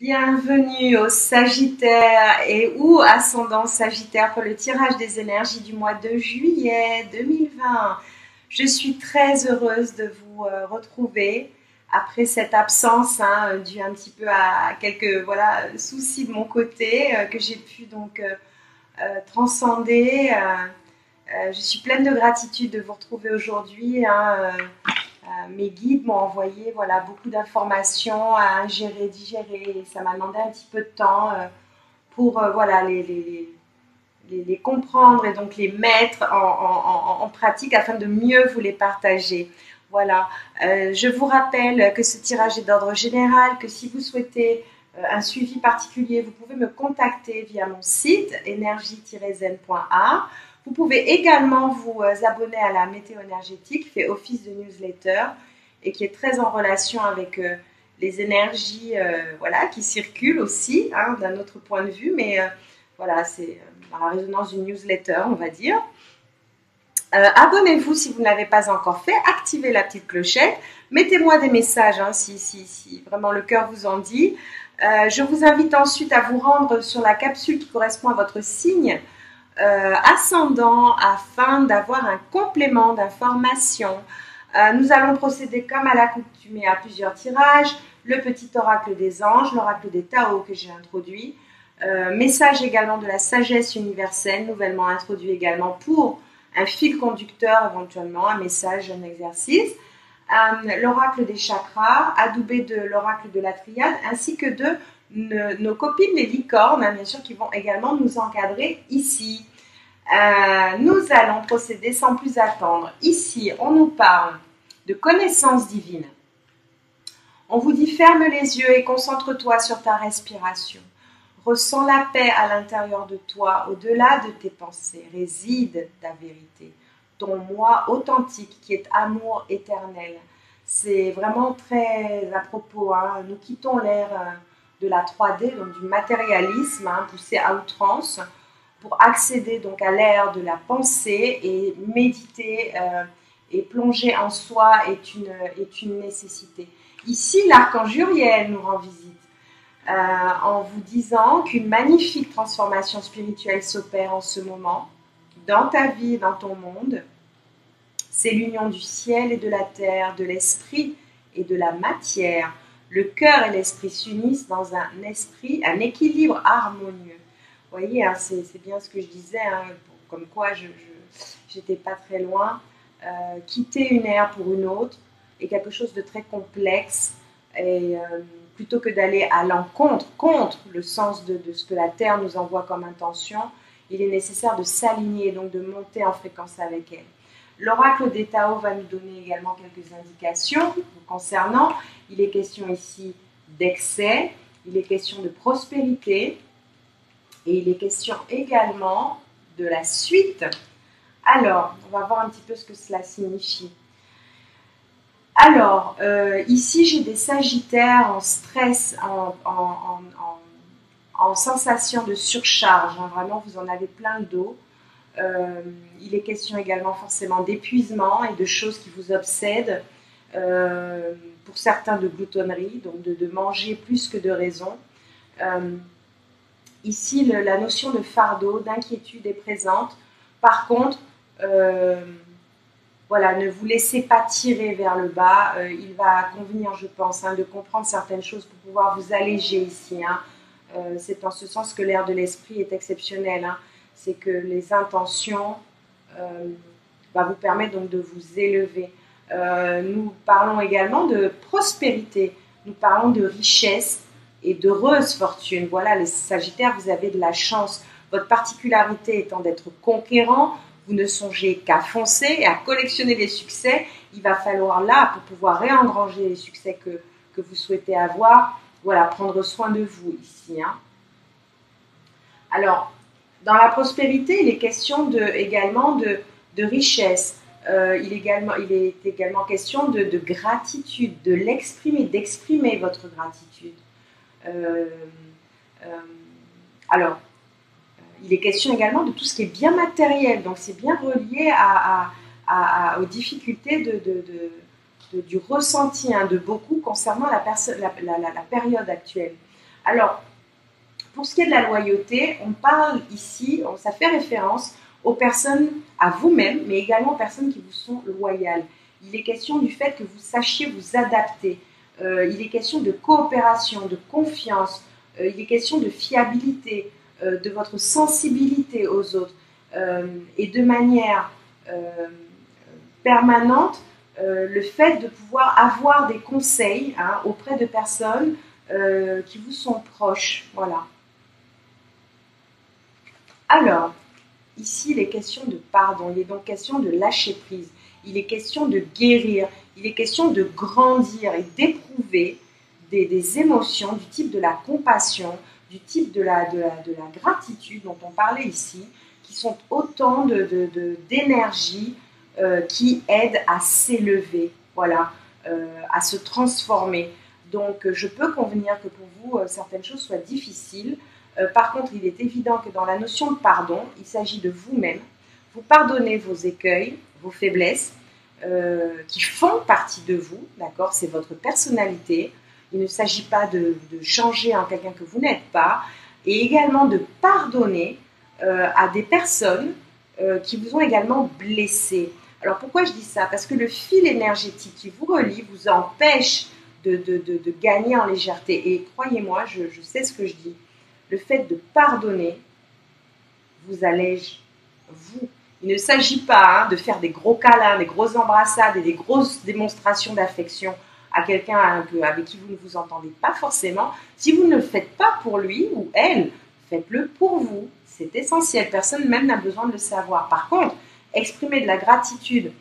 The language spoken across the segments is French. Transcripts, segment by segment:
Bienvenue au Sagittaire et ou ascendant Sagittaire pour le tirage des énergies du mois de juillet 2020. Je suis très heureuse de vous retrouver après cette absence due un petit peu à quelques soucis de mon côté que j'ai pu transcender. Je suis pleine de gratitude de vous retrouver aujourd'hui. Mes guides m'ont envoyé beaucoup d'informations à ingérer, digérer. Et ça m'a demandé un petit peu de temps pour les comprendre et donc les mettre en pratique afin de mieux vous les partager. Voilà. Je vous rappelle que ce tirage est d'ordre général, que si vous souhaitez un suivi particulier, vous pouvez me contacter via mon site énergie-zen.art. Vous pouvez également vous abonner à la météo énergétique, qui fait office de newsletter et qui est très en relation avec les énergies qui circulent aussi, d'un autre point de vue, mais c'est dans la résonance d'une newsletter, on va dire. Abonnez-vous si vous ne l'avez pas encore fait, activez la petite clochette, mettez-moi des messages si vraiment le cœur vous en dit. Je vous invite ensuite à vous rendre sur la capsule qui correspond à votre signe ascendant afin d'avoir un complément d'information. Nous allons procéder comme à l'accoutumée à plusieurs tirages, le petit oracle des anges, l'oracle des Tao que j'ai introduit, message également de la sagesse universelle, nouvellement introduit également pour un fil conducteur éventuellement, un message, un exercice, l'oracle des chakras, adoubé de l'oracle de la triade, ainsi que de nos copines les licornes, bien sûr, qui vont également nous encadrer ici. Nous allons procéder sans plus attendre. Ici, on nous parle de connaissance divine. On vous dit ferme les yeux et concentre-toi sur ta respiration. Ressens la paix à l'intérieur de toi, au-delà de tes pensées. Réside ta vérité, ton moi authentique qui est amour éternel. C'est vraiment très à propos. Nous quittons l'ère de la 3D, donc du matérialisme poussé à outrance, pour accéder donc à l'ère de la pensée et méditer et plonger en soi est une nécessité. Ici, l'archange Uriel nous rend visite en vous disant qu'une magnifique transformation spirituelle s'opère en ce moment dans ta vie, dans ton monde. C'est l'union du ciel et de la terre, de l'esprit et de la matière. Le cœur et l'esprit s'unissent dans un équilibre harmonieux. Vous voyez, c'est bien ce que je disais, comme quoi je n'étais pas très loin. Quitter une ère pour une autre est quelque chose de très complexe. Et plutôt que d'aller à l'encontre, contre le sens de ce que la Terre nous envoie comme intention, il est nécessaire de s'aligner, donc de monter en fréquence avec elle. L'oracle des Tao va nous donner également quelques indications concernant. Il est question ici d'excès, il est question de prospérité, et il est question également de la suite. Alors, on va voir un petit peu ce que cela signifie. Alors, ici, j'ai des sagittaires en stress, en sensation de surcharge. Vraiment, vous en avez plein le dos. Il est question également forcément d'épuisement et de choses qui vous obsèdent. Pour certains, de gloutonnerie, donc de manger plus que de raison. Ici, la notion de fardeau, d'inquiétude est présente. Par contre, ne vous laissez pas tirer vers le bas. Il va convenir, je pense, de comprendre certaines choses pour pouvoir vous alléger ici. C'est en ce sens que l'ère de l'esprit est exceptionnelle. C'est que les intentions vous permettent donc de vous élever. Nous parlons également de prospérité. Nous parlons de richesse et d'heureuse fortune. Voilà, les Sagittaires, vous avez de la chance. Votre particularité étant d'être conquérant, vous ne songez qu'à foncer et à collectionner les succès. Il va falloir là, pour pouvoir réengranger les succès que vous souhaitez avoir, prendre soin de vous ici. Alors, dans la prospérité, il est question également de richesse. Il est également question de gratitude, de l'exprimer, d'exprimer votre gratitude. Il est question également de tout ce qui est bien matériel, donc c'est bien relié aux difficultés du ressenti de beaucoup concernant la période actuelle. Alors, pour ce qui est de la loyauté, on parle ici, ça fait référence aux personnes, à vous-même, mais également aux personnes qui vous sont loyales. Il est question du fait que vous sachiez vous adapter. Il est question de coopération, de confiance. Il est question de fiabilité, de votre sensibilité aux autres. Et de manière permanente, le fait de pouvoir avoir des conseils auprès de personnes qui vous sont proches. Voilà. Alors, ici, il est question de pardon, il est donc question de lâcher prise, il est question de guérir, il est question de grandir et d'éprouver des émotions du type de la compassion, du type de la gratitude dont on parlait ici, qui sont autant d'énergie qui aident à s'élever, voilà, à se transformer. Donc, je peux convenir que pour vous, certaines choses soient difficiles. Par contre, il est évident que dans la notion de pardon, il s'agit de vous-même. Vous pardonnez vos écueils, vos faiblesses, qui font partie de vous, d'accord? C'est votre personnalité. Il ne s'agit pas de changer en quelqu'un que vous n'êtes pas. Et également de pardonner à des personnes qui vous ont également blessé. Alors pourquoi je dis ça? Parce que le fil énergétique qui vous relie vous empêche de gagner en légèreté. Et croyez-moi, je sais ce que je dis. Le fait de pardonner vous allège, vous. Il ne s'agit pas de faire des gros câlins, des grosses embrassades et des grosses démonstrations d'affection à quelqu'un avec qui vous ne vous entendez pas forcément. Si vous ne le faites pas pour lui ou elle, faites-le pour vous. C'est essentiel. Personne même n'a besoin de le savoir. Par contre, exprimer de la gratitude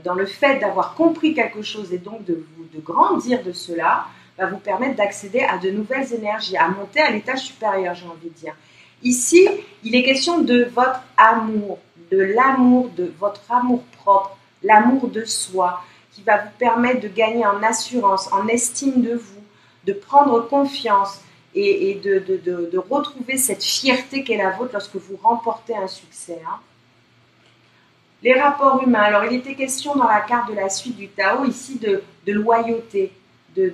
dans le fait d'avoir compris quelque chose et donc de grandir de cela, va vous permettre d'accéder à de nouvelles énergies, à monter à l'étage supérieur, j'ai envie de dire. Ici, il est question de votre amour, de votre amour propre, l'amour de soi, qui va vous permettre de gagner en assurance, en estime de vous, de prendre confiance et de retrouver cette fierté qu'est la vôtre lorsque vous remportez un succès. Les rapports humains. Alors, il était question dans la carte de la suite du Tao, ici, de loyauté, de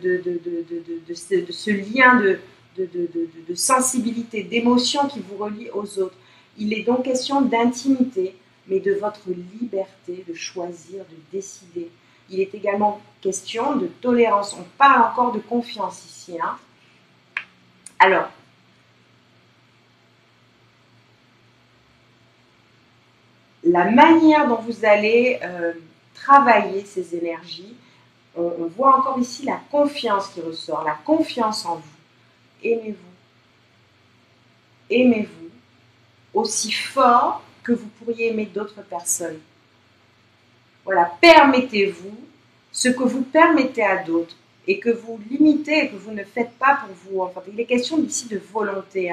ce lien de sensibilité, d'émotion qui vous relie aux autres. Il est donc question d'intimité, mais de votre liberté de choisir, de décider. Il est également question de tolérance. On parle encore de confiance ici. Alors, la manière dont vous allez travailler ces énergies, on voit encore ici la confiance qui ressort, la confiance en vous. Aimez-vous. Aimez-vous aussi fort que vous pourriez aimer d'autres personnes. Voilà, permettez-vous ce que vous permettez à d'autres et que vous limitez et que vous ne faites pas pour vous. Enfin, il est question ici de volonté,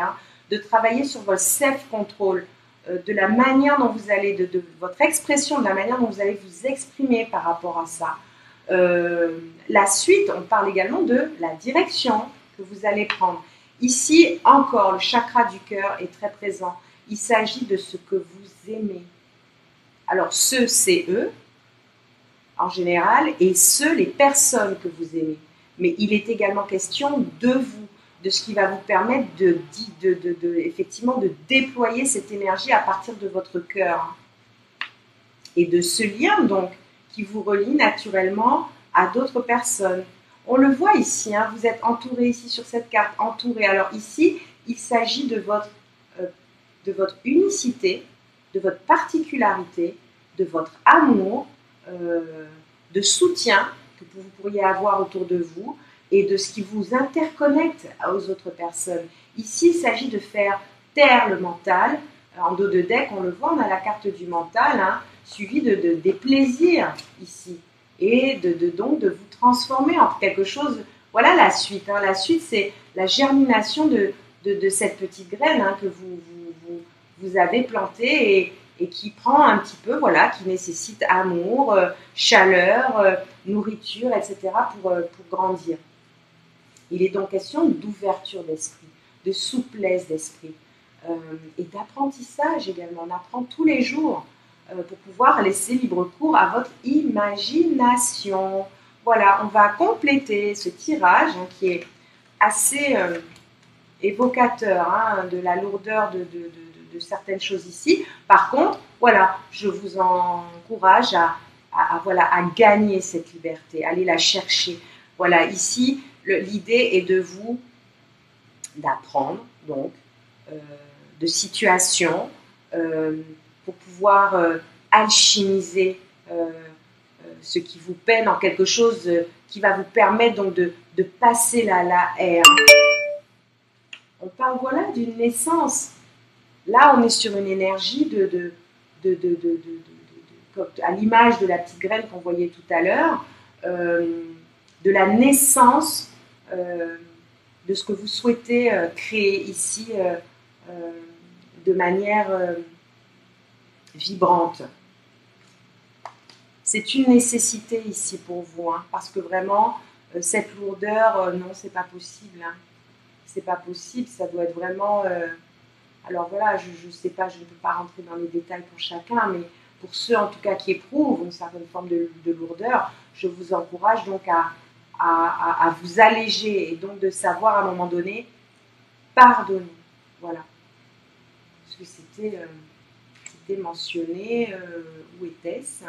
de travailler sur votre self-control, de la manière dont vous allez, de votre expression, de la manière dont vous allez vous exprimer par rapport à ça. La suite, on parle également de la direction que vous allez prendre. Ici, encore, le chakra du cœur est très présent. Il s'agit de ce que vous aimez. Alors, ceux, c'est eux, en général, et ceux, les personnes que vous aimez. Mais il est également question de vous, de ce qui va vous permettre effectivement de déployer cette énergie à partir de votre cœur. Et de ce lien, donc, qui vous relie naturellement à d'autres personnes. On le voit ici, vous êtes entouré ici sur cette carte, entouré. Alors ici, il s'agit de votre unicité, de votre particularité, de votre amour, de soutien que vous pourriez avoir autour de vous et de ce qui vous interconnecte aux autres personnes. Ici, il s'agit de faire taire le mental. En dos de deck, on le voit, on a la carte du mental, suivi des plaisirs ici. Et donc de vous transformer en quelque chose. Voilà la suite. La suite, c'est la germination de cette petite graine que vous avez plantée et qui prend un petit peu, voilà, qui nécessite amour, chaleur, nourriture, etc. pour grandir. Il est donc question d'ouverture d'esprit, de souplesse d'esprit et d'apprentissage également. On apprend tous les jours pour pouvoir laisser libre cours à votre imagination. Voilà, on va compléter ce tirage qui est assez évocateur hein, de la lourdeur de certaines choses ici. Par contre, voilà, je vous encourage voilà, à gagner cette liberté, allez la chercher. Voilà, ici, l'idée est de vous d'apprendre, donc, de situations pour pouvoir alchimiser ce qui vous peine en quelque chose qui va vous permettre donc de passer la ère. On parle voilà d'une naissance. Là, on est sur une énergie à l'image de la petite graine qu'on voyait tout à l'heure, de la naissance de ce que vous souhaitez créer ici de manière vibrante. C'est une nécessité ici pour vous, hein, parce que vraiment, cette lourdeur, non, c'est pas possible. Hein. C'est pas possible, ça doit être vraiment... alors voilà, je ne sais pas, je ne peux pas rentrer dans les détails pour chacun, mais pour ceux en tout cas qui éprouvent une certaine forme de lourdeur, je vous encourage donc à vous alléger et donc de savoir à un moment donné pardonner. Voilà. Parce que c'était mentionné, où était-ce?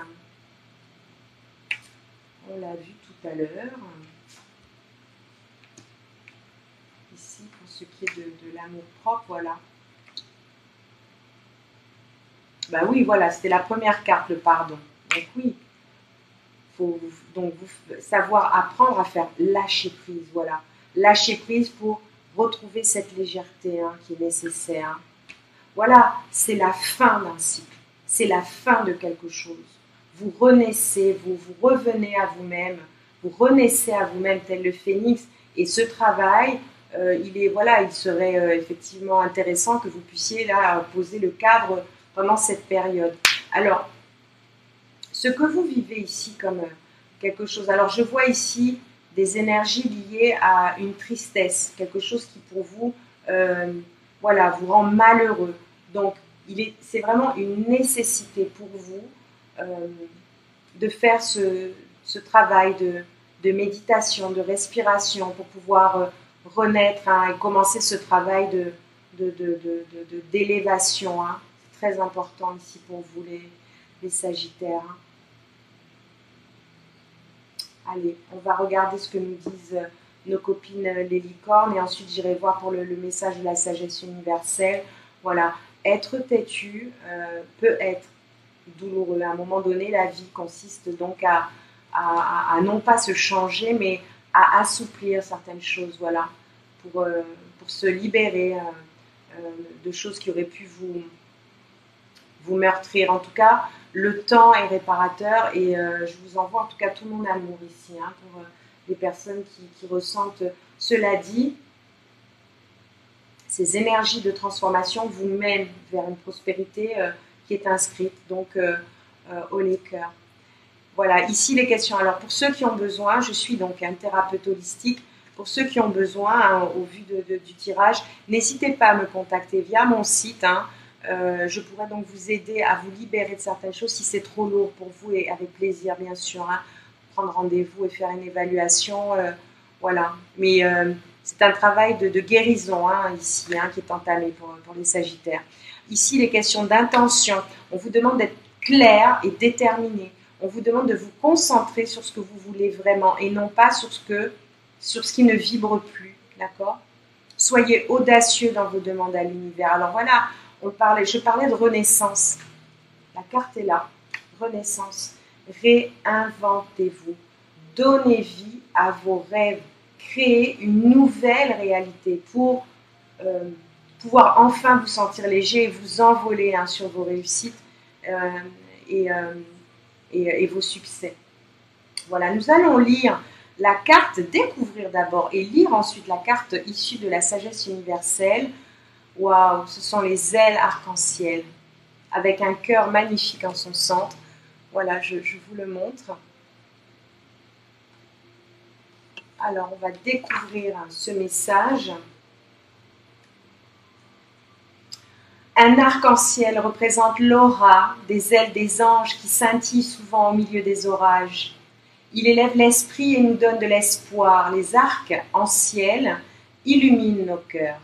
On l'a vu tout à l'heure. Ici, pour ce qui est de l'amour propre, voilà. Bah oui, voilà, c'était la première carte, le pardon. Donc oui, il faut donc savoir apprendre à faire lâcher prise, voilà. Lâcher prise pour retrouver cette légèreté hein, qui est nécessaire. Voilà, c'est la fin d'un cycle, c'est la fin de quelque chose. Vous renaissez, vous revenez à vous-même, vous renaissez à vous-même tel le phénix. Et ce travail, il serait effectivement intéressant que vous puissiez là poser le cadre pendant cette période. Alors, ce que vous vivez ici comme quelque chose, alors je vois ici des énergies liées à une tristesse, quelque chose qui pour vous, voilà, vous rend malheureux. Donc, c'est vraiment une nécessité pour vous de faire ce travail de méditation, de respiration pour pouvoir renaître hein, et commencer ce travail d'élévation. Hein. C'est très important ici pour vous les Sagittaires. Hein. Allez, on va regarder ce que nous disent nos copines les licornes et ensuite j'irai voir pour le message de la sagesse universelle. Voilà, être têtu peut être douloureux. À un moment donné, la vie consiste donc à non pas se changer, mais à assouplir certaines choses, voilà, pour se libérer de choses qui auraient pu vous meurtrir. En tout cas, le temps est réparateur et je vous envoie en tout cas tout mon amour ici hein, pour les personnes qui ressentent. Cela dit, ces énergies de transformation vous mènent vers une prospérité qui est inscrite donc au les cœurs. Voilà, ici les questions. Alors pour ceux qui ont besoin, je suis donc un thérapeute holistique. Pour ceux qui ont besoin, hein, au vu du tirage, n'hésitez pas à me contacter via mon site. Hein. Je pourrais donc vous aider à vous libérer de certaines choses si c'est trop lourd pour vous et avec plaisir bien sûr. Hein, prendre rendez-vous et faire une évaluation. Voilà, mais c'est un travail de guérison hein, ici hein, qui est entamé pour les Sagittaires. Ici les questions d'intention. On vous demande d'être clair et déterminé. On vous demande de vous concentrer sur ce que vous voulez vraiment et non pas sur ce qui ne vibre plus, d'accord? Soyez audacieux dans vos demandes à l'univers. Alors voilà, je parlais de renaissance. La carte est là, renaissance. Réinventez-vous. Donnez vie à vos rêves. Créez une nouvelle réalité pour pouvoir enfin vous sentir léger et vous envoler hein, sur vos réussites et vos succès. Voilà, nous allons lire la carte, découvrir d'abord et lire ensuite la carte issue de la sagesse universelle. Waouh, ce sont les ailes arc-en-ciel avec un cœur magnifique en son centre. Voilà, je vous le montre. Alors, on va découvrir ce message. Un arc-en-ciel représente l'aura des ailes des anges qui scintillent souvent au milieu des orages. Il élève l'esprit et nous donne de l'espoir. Les arcs-en-ciel illumine nos cœurs.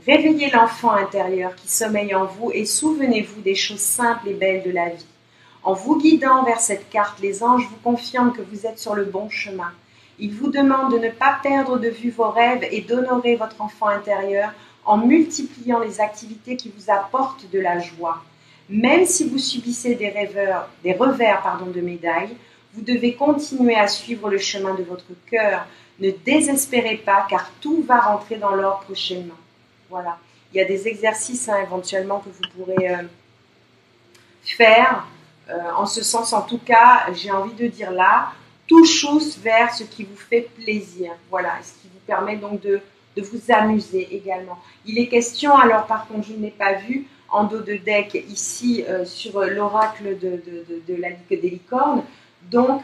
Réveillez l'enfant intérieur qui sommeille en vous et souvenez-vous des choses simples et belles de la vie. En vous guidant vers cette carte, les anges vous confirment que vous êtes sur le bon chemin. Ils vous demandent de ne pas perdre de vue vos rêves et d'honorer votre enfant intérieur en multipliant les activités qui vous apportent de la joie. Même si vous subissez des revers de médaille, vous devez continuer à suivre le chemin de votre cœur. Ne désespérez pas car tout va rentrer dans l'ordre prochainement. Voilà. Il y a des exercices éventuellement que vous pourrez faire. En ce sens, en tout cas, j'ai envie de dire là, touchous vers ce qui vous fait plaisir. Voilà, ce qui vous permet donc de vous amuser également. Il est question, alors par contre, je n'ai pas vu en dos de deck ici sur l'oracle de la Ligue des licornes, donc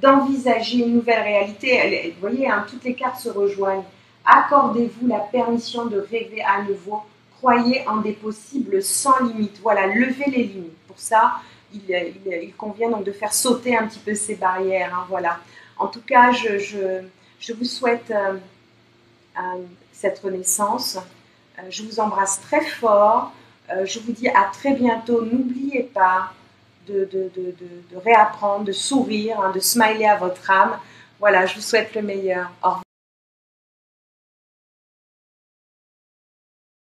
d'envisager une nouvelle réalité. Vous voyez, toutes les cartes se rejoignent. Accordez-vous la permission de rêver à nouveau. Croyez en des possibles sans limite. Voilà, levez les limites. Pour ça, il convient donc de faire sauter un petit peu ces barrières. Voilà. En tout cas, je vous souhaite cette renaissance. Je vous embrasse très fort. Je vous dis à très bientôt. N'oubliez pas de réapprendre, de sourire, de smiler à votre âme. Voilà, je vous souhaite le meilleur. Au revoir.